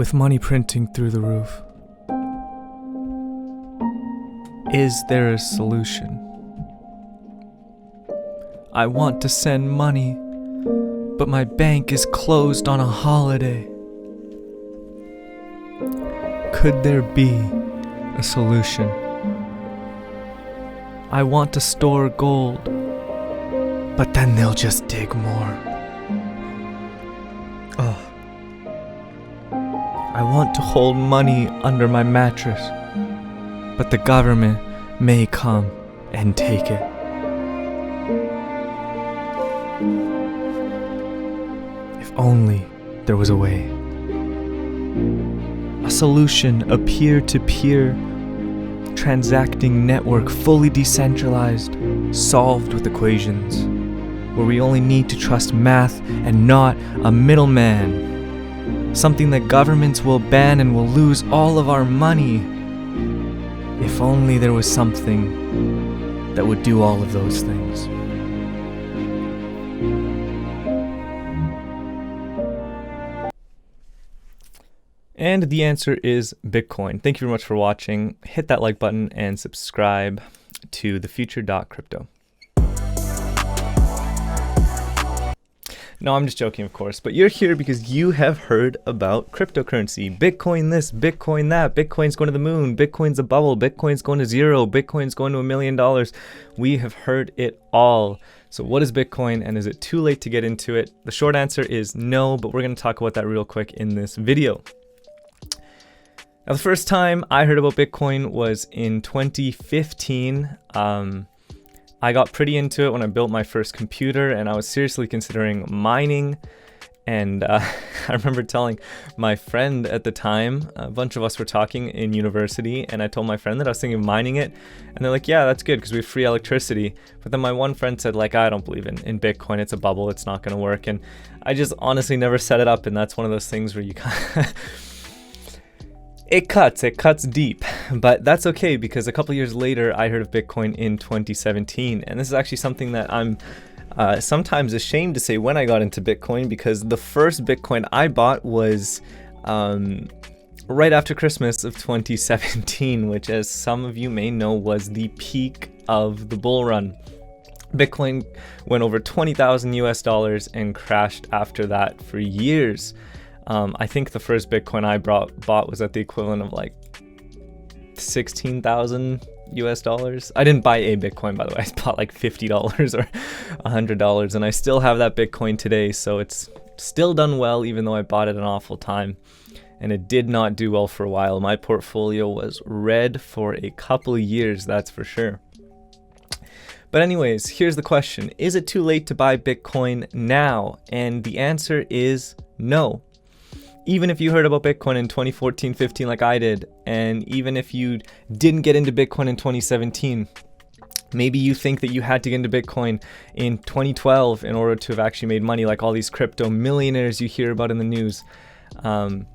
with money printing through the roof. Is there a solution? I want to send money, but my bank is closed on a holiday. Could there be a solution? I want to store gold, but then they'll just dig more. I want to hold money under my mattress, but the government may come and take it. If only there was a way. A solution, a peer-to-peer transacting network, fully decentralized, solved with equations, where we only need to trust math and not a middleman. Something that governments will ban and will lose all of our money. If only there was something that would do all of those things. And the answer is Bitcoin. Thank you very much for watching. Hit that like button and subscribe to thefuture.crypto. No, I'm just joking, of course, but you're here because you have heard about cryptocurrency. Bitcoin this, Bitcoin that, Bitcoin's going to the moon, Bitcoin's a bubble, Bitcoin's going to zero, Bitcoin's going to $1 million. We have heard it all. So what is Bitcoin, and is it too late to get into it? The short answer is no, but we're going to talk about that real quick in this video. Now, the first time I heard about Bitcoin was in 2015. I got pretty into it when I built my first computer, and I was seriously considering mining. And I remember telling my friend at the time, a bunch of us were talking in university, and I told my friend that I was thinking of mining it. And they're like, yeah, that's good because we have free electricity. But then my one friend said, like, I don't believe in Bitcoin. It's a bubble. It's not going to work. And I just honestly never set it up. And that's one of those things where you kind of... It cuts deep, but that's okay because a couple years later I heard of Bitcoin in 2017, and this is actually something that I'm sometimes ashamed to say when I got into Bitcoin, because the first Bitcoin I bought was right after Christmas of 2017, which, as some of you may know, was the peak of the bull run. Bitcoin went over 20,000 US dollars and crashed after that for years. I think the first Bitcoin I bought was at the equivalent of like 16,000 US dollars. I didn't buy a Bitcoin, by the way. I bought like $50 or $100, and I still have that Bitcoin today. So it's still done well, even though I bought it at an awful time, and it did not do well for a while. My portfolio was red for a couple of years, that's for sure. But anyways, here's the question. Is it too late to buy Bitcoin now? And the answer is no. Even if you heard about Bitcoin in 2014, 15 like I did, and even if you didn't get into Bitcoin in 2017, maybe you think that you had to get into Bitcoin in 2012 in order to have actually made money, like all these crypto millionaires you hear about in the news. But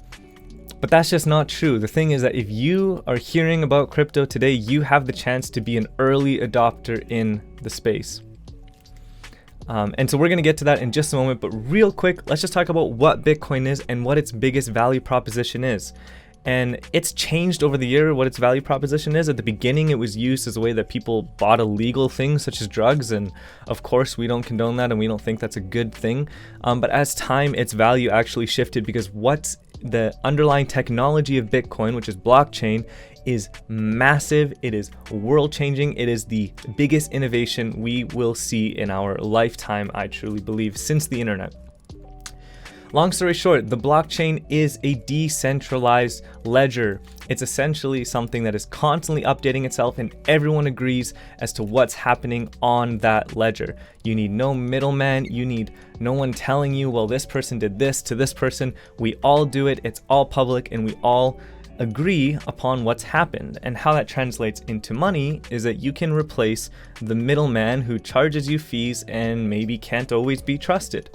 that's just not true. The thing is that if you are hearing about crypto today, you have the chance to be an early adopter in the space. And so we're going to get to that in just a moment, but real quick, let's just talk about what Bitcoin is and what its biggest value proposition is. And it's changed over the year what its value proposition is. At the beginning, it was used as a way that people bought illegal things such as drugs. And of course, we don't condone that, and we don't think that's a good thing. But as time, its value actually shifted, because what's the underlying technology of Bitcoin, which is blockchain, is massive. It is world changing. It is the biggest innovation we will see in our lifetime, I truly believe, since the internet. Long story short, the blockchain is a decentralized ledger. It's essentially something that is constantly updating itself, and everyone agrees as to what's happening on that ledger. You need no middleman. You need no one telling you, well, this person did this to this person. We all do it. It's all public, and we all agree upon what's happened. And how that translates into money is that you can replace the middleman who charges you fees and maybe can't always be trusted.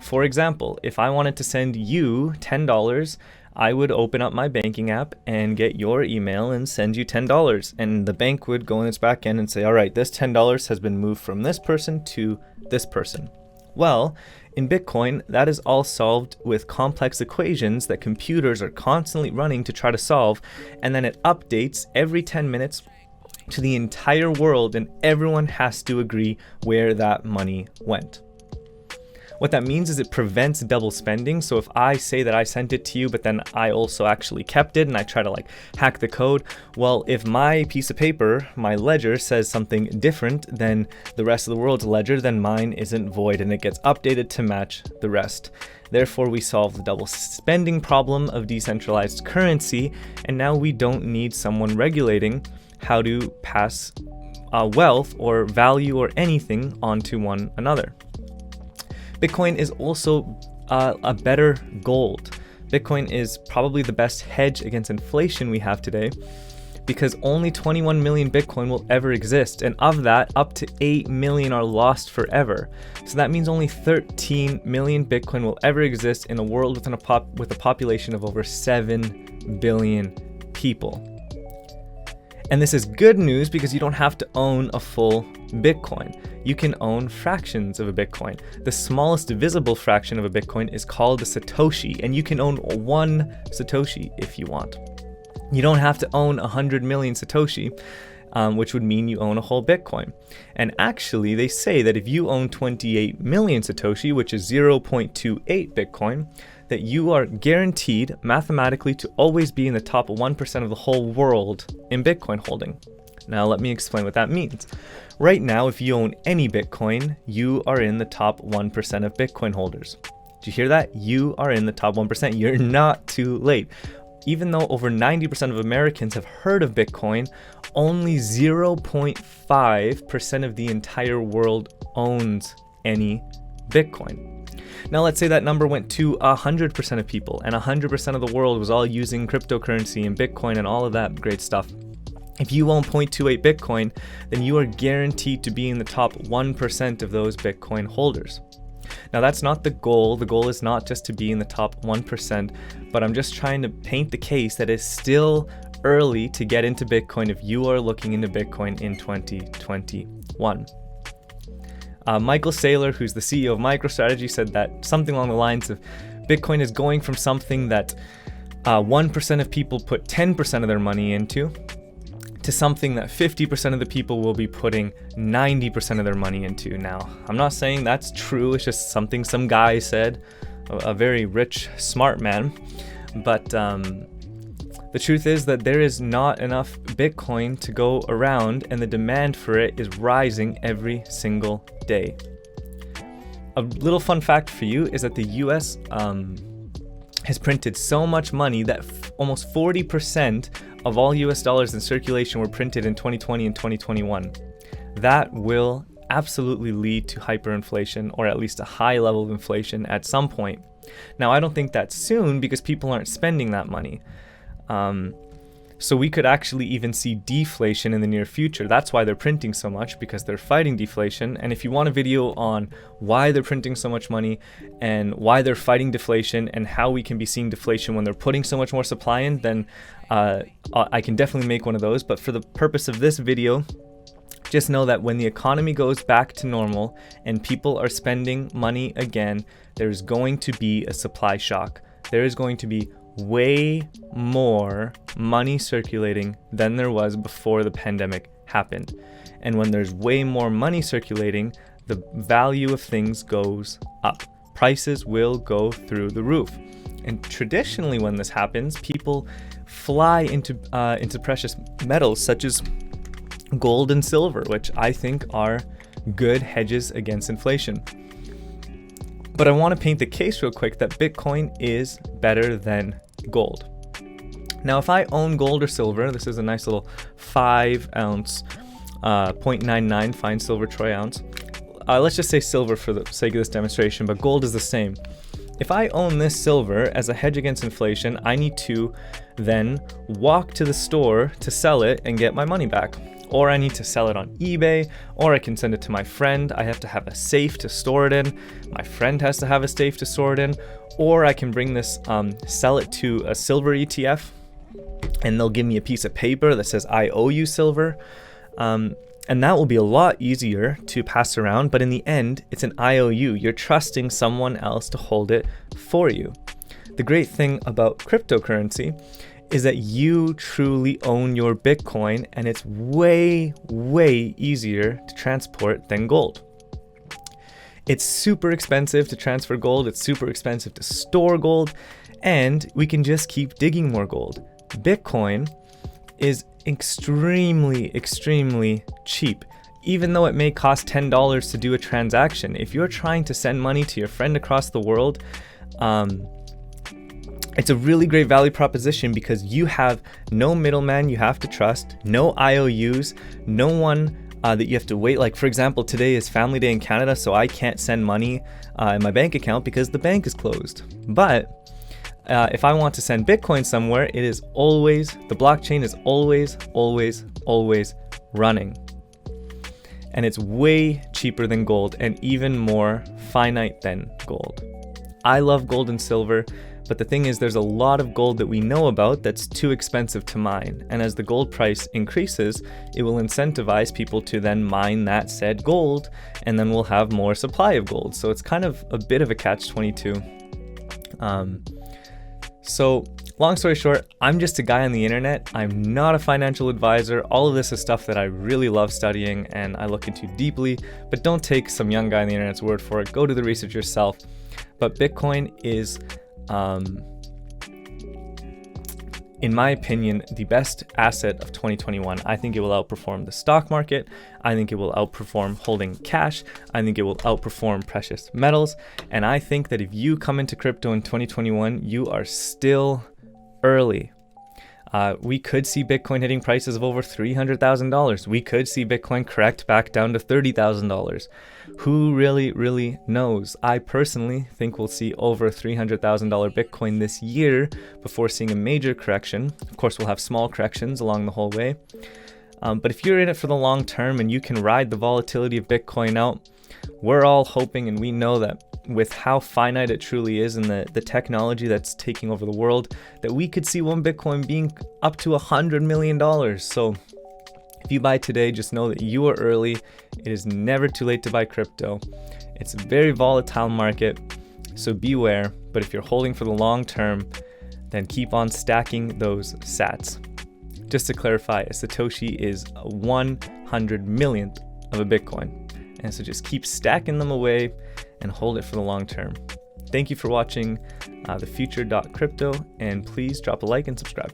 For example, if I wanted to send you $10, I would open up my banking app and get your email and send you $10. And the bank would go in its back end and say, all right, this $10 has been moved from this person to this person. Well, In Bitcoin, that is all solved with complex equations that computers are constantly running to try to solve, and then it updates every 10 minutes to the entire world, and everyone has to agree where that money went. What that means is it prevents double spending. So if I say that I sent it to you, but then I also actually kept it and I try to like hack the code, well, if my piece of paper, my ledger, says something different than the rest of the world's ledger, then mine isn't void and it gets updated to match the rest. Therefore, we solve the double spending problem of decentralized currency, and now we don't need someone regulating how to pass wealth or value or anything onto one another. Bitcoin is also a better gold. Bitcoin is probably the best hedge against inflation we have today, because only 21 million Bitcoin will ever exist, and of that, up to 8 million are lost forever. So that means only 13 million Bitcoin will ever exist in a world with a population of over 7 billion people. And this is good news because you don't have to own a full Bitcoin. You can own fractions of a Bitcoin. The smallest divisible fraction of a Bitcoin is called a Satoshi, and you can own 1 Satoshi if you want. You don't have to own 100 million Satoshi, which would mean you own a whole Bitcoin. And actually, they say that if you own 28 million Satoshi, which is 0.28 Bitcoin, that you are guaranteed mathematically to always be in the top 1% of the whole world in Bitcoin holding. Now, let me explain what that means. Right now, if you own any Bitcoin, you are in the top 1% of Bitcoin holders. Did you hear that? You are in the top 1%. You're not too late. Even though over 90% of Americans have heard of Bitcoin, only 0.5% of the entire world owns any Bitcoin. Now let's say that number went to 100% of people, and 100% of the world was all using cryptocurrency and Bitcoin and all of that great stuff. If you own 0.28 Bitcoin, then you are guaranteed to be in the top 1% of those Bitcoin holders. Now that's not the goal. The goal is not just to be in the top 1%, but I'm just trying to paint the case that it's still early to get into Bitcoin if you are looking into Bitcoin in 2021. Michael Saylor, who's the CEO of MicroStrategy, said that something along the lines of Bitcoin is going from something that 1% of people put 10% of their money into to something that 50% of the people will be putting 90% of their money into. Now, I'm not saying that's true. It's just something some guy said, a very rich, smart man. But the truth is that there is not enough Bitcoin to go around, and the demand for it is rising every single day. A little fun fact for you is that the US has printed so much money that almost 40% of all US dollars in circulation were printed in 2020 and 2021. That will absolutely lead to hyperinflation, or at least a high level of inflation at some point. Now, I don't think that's soon because people aren't spending that money. So we could actually even see deflation in the near future. That's why they're printing so much, because they're fighting deflation. And if you want a video on why they're printing so much money and why they're fighting deflation and how we can be seeing deflation when they're putting so much more supply in, then I can definitely make one of those. But for the purpose of this video, just know that when the economy goes back to normal and people are spending money again, there's going to be a supply shock. There is going to be way more money circulating than there was before the pandemic happened. And when there's way more money circulating, the value of things goes up. Prices will go through the roof. And traditionally when this happens, people fly into precious metals such as gold and silver, which I think are good hedges against inflation. But I want to paint the case real quick that Bitcoin is better than gold. Now, if I own gold or silver, this is a nice little 5 ounce, 0.99 fine silver troy ounce. Let's just say silver for the sake of this demonstration, but gold is the same. If I own this silver as a hedge against inflation, I need to then walk to the store to sell it and get my money back. Or I need to sell it on eBay, or I can send it to my friend. I have to have a safe to store it in. My friend has to have a safe to store it in. Or I can bring this, sell it to a silver ETF, and they'll give me a piece of paper that says I owe you silver. And that will be a lot easier to pass around, but in the end, it's an IOU. You're trusting someone else to hold it for you. The great thing about cryptocurrency is that you truly own your Bitcoin, and it's way, way easier to transport than gold. It's super expensive to transfer gold, it's super expensive to store gold, and we can just keep digging more gold. Bitcoin is extremely, extremely cheap. Even though it may cost $10 to do a transaction, if you're trying to send money to your friend across the world, it's a really great value proposition because you have no middleman you have to trust, no IOUs, no one that you have to wait. Like, for example, today is Family Day in Canada, so I can't send money in my bank account because the bank is closed. But if I want to send Bitcoin somewhere, it is always, the blockchain is always, always, always running. And it's way cheaper than gold and even more finite than gold. I love gold and silver, but the thing is there's a lot of gold that we know about that's too expensive to mine. And as the gold price increases, it will incentivize people to then mine that said gold, and then we'll have more supply of gold. So it's kind of a bit of a catch-22. So long story short, I'm just a guy on the internet. I'm not a financial advisor. All of this is stuff that I really love studying and I look into deeply, but don't take some young guy on the internet's word for it. Go do the research yourself. But Bitcoin is, in my opinion, the best asset of 2021. I think it will outperform the stock market. I think it will outperform holding cash. I think it will outperform precious metals. And I think that if you come into crypto in 2021, you are still early. We could see Bitcoin hitting prices of over $300,000. We could see Bitcoin correct back down to $30,000. Who really knows? I personally think we'll see over $300,000 Bitcoin this year before seeing a major correction. Of course, we'll have small corrections along the whole way. But if you're in it for the long term and you can ride the volatility of Bitcoin out, we're all hoping, and we know that with how finite it truly is and the technology that's taking over the world, that we could see one Bitcoin being up to $100 million. So if you buy today, just know that you are early. It is never too late to buy crypto. It's a very volatile market, so beware. But if you're holding for the long term, then keep on stacking those sats. Just to clarify, a Satoshi is a 100 millionth of a Bitcoin. And so just keep stacking them away and hold it for the long term. Thank you for watching thefuture.crypto, and please drop a like and subscribe.